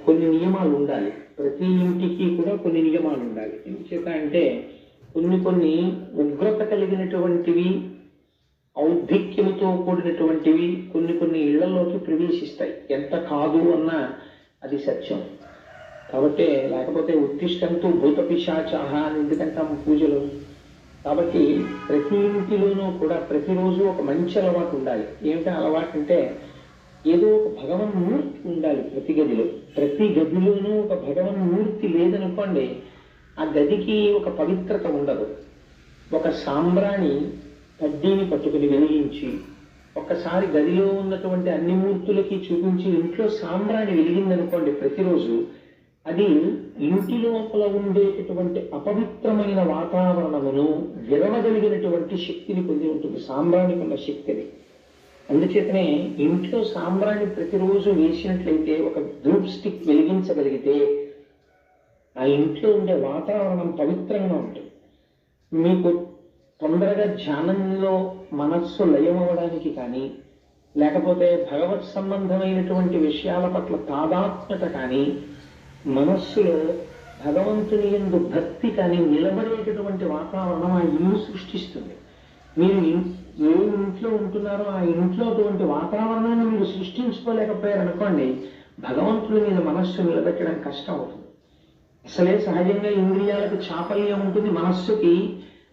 కొన్ని నియమాలు ఉండాలి. ప్రతి ఇంటికి కూడా కొన్ని నియమాలు ఉండాలి. ఎందుచేత అంటే కొన్ని ఉగ్రత కలిగినటువంటివి, ఔద్ధిక్యముతో కూడినటువంటివి కొన్ని ఇళ్లలోకి ప్రవేశిస్తాయి. ఎంత కాదు అన్నా అది సత్యం. కాబట్టి లేకపోతే ఉత్తిష్టంతో భూత పిశాచాహ అని ఎందుకంటాము పూజలు. కాబట్టి ప్రతి ఇంటిలోనూ కూడా ప్రతిరోజు ఒక మంచి అలవాటు ఉండాలి. ఏమిటా అలవాటు అంటే ఏదో ఒక భగవన్మూర్తి ఉండాలి ప్రతి గదిలో. ప్రతి గదిలోనూ ఒక భగవన్మూర్తి లేదనుకోండి, ఆ గదికి ఒక పవిత్రత ఉండదు. ఒక సాంబ్రాణి కడ్డీని పట్టుకుని వెలిగించి ఒక్కసారి గదిలో ఉన్నటువంటి అన్ని మూర్తులకి చూపించి ఇంట్లో సాంబ్రాణి వెలిగిందనుకోండి ప్రతిరోజు, అది ఇంటి లోపల ఉండేటటువంటి అపవిత్రమైన వాతావరణమును విరవగలిగినటువంటి శక్తిని పొంది ఉంటుంది. సాంబ్రాణికి ఉన్న శక్తిని. అందుచేతనే ఇంట్లో సాంబ్రాణి ప్రతిరోజు వేసినట్లయితే, ఒక ధూప్ స్టిక్ వెలిగించగలిగితే ఆ ఇంట్లో ఉండే వాతావరణం పవిత్రంగా ఉంటుంది. మీకు తొందరగా ధ్యానంలో మనస్సు లయమవడానికి కానీ, లేకపోతే భగవత్ సంబంధమైనటువంటి విషయాల పట్ల తాదాత్మ్యత కానీ, మనస్సులో భగవంతుని యందు భక్తి కానీ నిలబడేటటువంటి వాతావరణం ఆ ఇల్లు సృష్టిస్తుంది. మీరు ఏ ఇంట్లో ఉంటున్నారో ఆ ఇంట్లో అటువంటి వాతావరణాన్ని మీరు సృష్టించుకోలేకపోయారనుకోండి, భగవంతుడి మీద మనస్సు నిలబెట్టడం కష్టం అవుతుంది. అసలే సహజంగా ఇంద్రియాలకు చాపల్యం ఉంటుంది, మనస్సుకి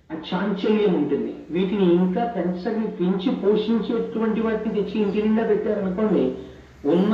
ఆ చాంచల్యం ఉంటుంది. వీటిని ఇంకా పెంచి పోషించేటువంటి వాటిని తెచ్చి ఇంటి నిండా పెట్టారనుకోండి, ఉన్న